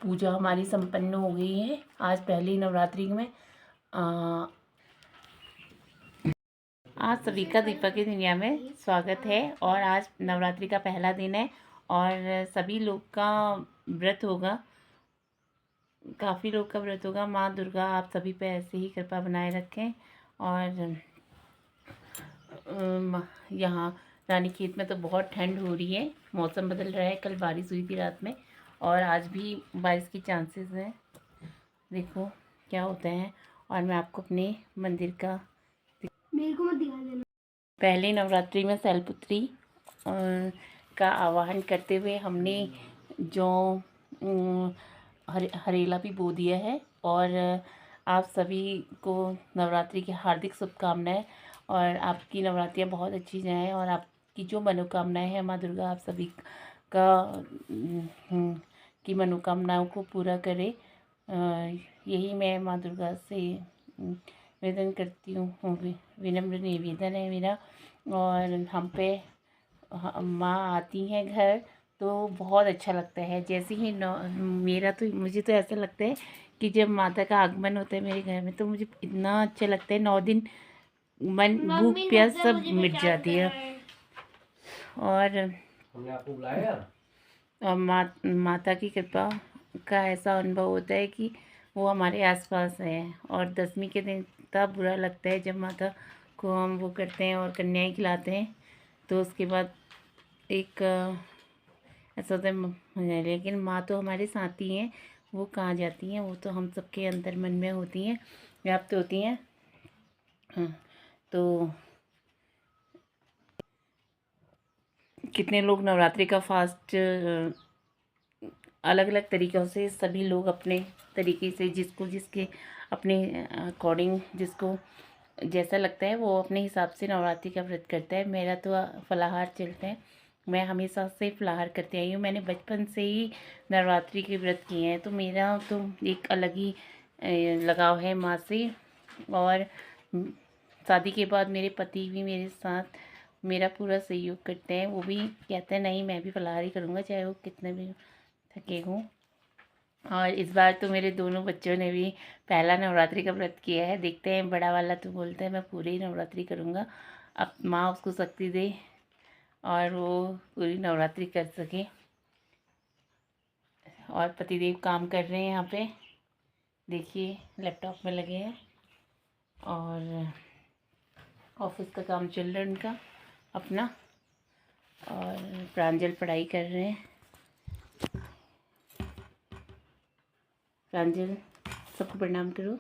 पूजा हमारी संपन्न हो गई है आज पहली नवरात्रि में। आज सभी का दीपक की दुनिया में स्वागत है और आज नवरात्रि का पहला दिन है और सभी लोग का व्रत होगा, काफ़ी लोग का व्रत होगा। माँ दुर्गा आप सभी पे ऐसे ही कृपा बनाए रखें। और यहाँ रानीखेत में तो बहुत ठंड हो रही है, मौसम बदल रहा है। कल बारिश हुई थी रात में और आज भी बारिश की चांसेस हैं, देखो क्या होता है। और मैं आपको अपने मंदिर का मेरे को मत दिखा देना। पहली नवरात्रि में शैलपुत्री का आवाहन करते हुए हमने जो हरेला भी बो दिया है। और आप सभी को नवरात्रि की हार्दिक शुभकामनाएं और आपकी नवरात्रियां बहुत अच्छी जाएं और आपकी जो मनोकामनाएं हैं माँ दुर्गा आप सभी का की मनोकामनाओं को पूरा करे। यही मैं माँ दुर्गा से निवेदन करती हूँ, विनम्र निवेदन है मेरा। और हम पे माँ आती हैं घर तो बहुत अच्छा लगता है। जैसे ही मुझे तो ऐसा लगता है कि जब माता का आगमन होता है मेरे घर में तो मुझे इतना अच्छा लगता है। 9 दिन मन भूख प्यास सब मिट जाती है। और हमने आपको बुलाया माता की कृपा का ऐसा अनुभव होता है कि वो हमारे आसपास है। और 10वीं के दिन इतना बुरा लगता है जब माता को हम वो करते हैं और कन्याएं खिलाते हैं तो उसके बाद एक ऐसा होता है। लेकिन माँ तो हमारे साथ ही हैं, वो कहाँ जाती हैं, वो तो हम सबके अंदर मन में होती हैं, व्याप्त होती हैं। तो कितने लोग नवरात्रि का फास्ट अलग अलग तरीक़ों से सभी लोग अपने तरीके से जिसको जिसके अपने अकॉर्डिंग जिसको जैसा लगता है वो अपने हिसाब से नवरात्रि का व्रत करता है। मेरा तो फलाहार चलता है, मैं हमेशा से फलाहार करती आई हूँ। मैंने बचपन से ही नवरात्रि के व्रत किए हैं तो मेरा तो एक अलग ही लगाव है माँ से। और शादी के बाद मेरे पति भी मेरे साथ मेरा पूरा सहयोग करते हैं। वो भी कहते हैं नहीं मैं भी फलाहार ही करूँगा चाहे वो कितने भी थके हों। और इस बार तो मेरे दोनों बच्चों ने भी पहला नवरात्रि का व्रत किया है। देखते हैं, बड़ा वाला तो बोलता है मैं पूरी ही नवरात्रि करूँगा। अब माँ उसको शक्ति दे और वो पूरी नवरात्रि कर सके। और पतिदेव काम कर रहे हैं यहाँ पे, देखिए लैपटॉप में लगे हैं और ऑफिस का काम चल रहा है उनका अपना। और प्रांजल पढ़ाई कर रहे हैं। प्रांजल सबको प्रणाम करो।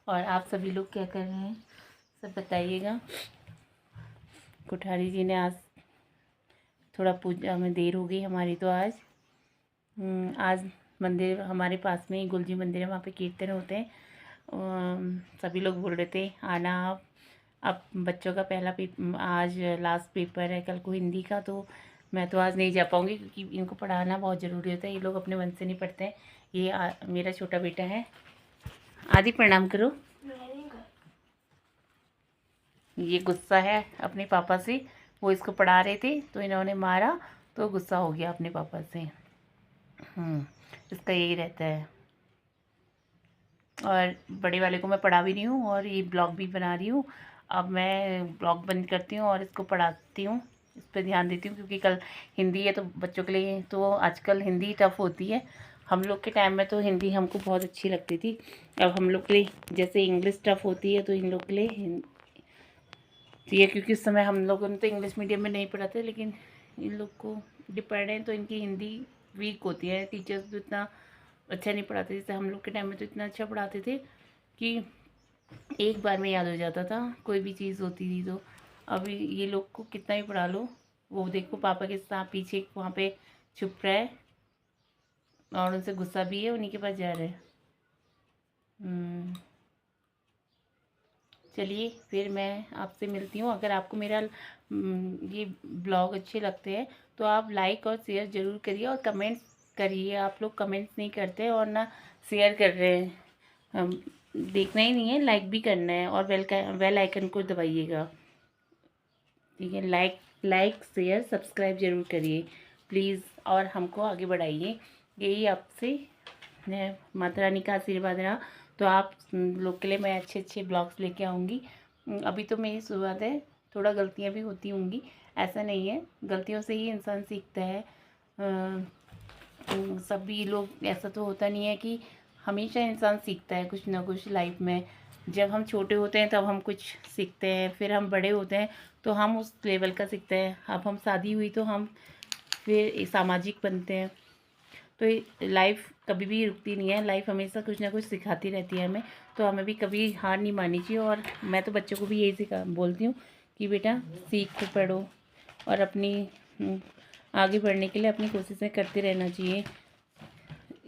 और आप सभी लोग क्या कर रहे हैं सब बताइएगा। कोठारी जी ने आज थोड़ा पूजा में देर हो गई हमारी तो आज मंदिर हमारे पास में ही गुलजी मंदिर है, वहाँ पे कीर्तन होते हैं। सभी लोग बोल रहे थे आना आप। अब बच्चों का पहला आज लास्ट पेपर है कल को हिंदी का, तो मैं तो आज नहीं जा पाऊँगी क्योंकि इनको पढ़ाना बहुत ज़रूरी होता है। ये लोग अपने मन से नहीं पढ़ते हैं। ये मेरा छोटा बेटा है। आदि प्रणाम करो। ये गुस्सा है अपने पापा से, वो इसको पढ़ा रहे थे तो इन्होंने मारा तो गुस्सा हो गया अपने पापा से। इसका यही रहता है। और बड़े वाले को मैं पढ़ा भी रही हूँ और ये ब्लॉग भी बना रही हूँ। अब मैं ब्लॉग बंद करती हूँ और इसको पढ़ाती हूँ, इस पर ध्यान देती हूँ क्योंकि कल हिंदी है तो बच्चों के लिए तो आजकल हिंदी टफ़ होती है। हम लोग के टाइम में तो हिंदी हमको बहुत अच्छी लगती थी। अब हम लोग के लिए जैसे इंग्लिश टफ़ होती है तो इन लोग के लिए ये, क्योंकि उस समय हम लोगों ने तो इंग्लिश मीडियम में नहीं पढ़ा था, लेकिन इन लोग को जो पढ़ रहे हैं तो इनकी हिंदी वीक होती है। टीचर्स भी उतना अच्छा नहीं पढ़ाते। जैसे हम लोग के टाइम में तो इतना अच्छा पढ़ाते थे कि एक बार में याद हो जाता था कोई भी चीज़ होती थी। तो अभी ये लोग को कितना ही पढ़ा लो, वो देखो पापा के साथ पीछे वहाँ पे छुप रहा है और उनसे गुस्सा भी है, उन्हीं के पास जा रहे हैं। चलिए फिर मैं आपसे मिलती हूँ। अगर आपको मेरा ये ब्लॉग अच्छे लगते हैं तो आप लाइक और शेयर ज़रूर करिए और कमेंट्स करिए। आप लोग कमेंट्स नहीं करते और ना शेयर कर रहे हैं। देखना ही नहीं है, लाइक भी करना है और बेल आइकन को दबाइएगा, ठीक है। लाइक लाइक शेयर सब्सक्राइब ज़रूर करिए प्लीज़, और हमको आगे बढ़ाइए। यही आपसे माता रानी का आशीर्वाद रहा तो आप लोग के लिए मैं अच्छे अच्छे ब्लॉग्स लेके आऊँगी। अभी तो मेरी शुरुआत है, थोड़ा गलतियाँ भी होती होंगी, ऐसा नहीं है, गलतियों से ही इंसान सीखता है। सभी लोग, ऐसा तो होता नहीं है कि हमेशा इंसान सीखता है कुछ ना कुछ लाइफ में। जब हम छोटे होते हैं तब हम कुछ सीखते हैं, फिर हम बड़े होते हैं तो हम उस लेवल का सीखते हैं। अब हम शादी हुई तो हम फिर सामाजिक बनते हैं। तो लाइफ कभी भी रुकती नहीं है, लाइफ हमेशा कुछ ना कुछ सिखाती रहती है हमें, तो हमें भी कभी हार नहीं माननी चाहिए। और मैं तो बच्चों को भी यही बोलती हूँ कि बेटा सीख पढ़ो और अपनी आगे बढ़ने के लिए अपनी कोशिशें करते रहना चाहिए।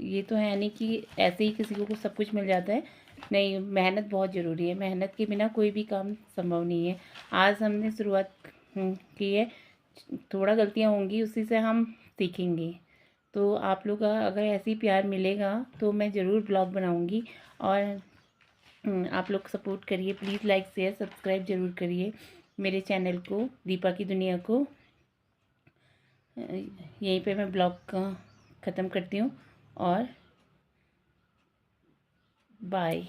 ये तो है नहीं कि ऐसे ही किसी को सब कुछ मिल जाता है, नहीं, मेहनत बहुत ज़रूरी है, मेहनत के बिना कोई भी काम संभव नहीं है। आज हमने शुरुआत की है, थोड़ा गलतियाँ होंगी, उसी से हम सीखेंगे। तो आप लोग का अगर ऐसे ही प्यार मिलेगा तो मैं ज़रूर ब्लॉग बनाऊंगी। और आप लोग सपोर्ट करिए प्लीज़, लाइक शेयर सब्सक्राइब ज़रूर करिए मेरे चैनल को, दीपा की दुनिया को। यहीं पे मैं ब्लॉग का ख़त्म करती हूँ और बाय।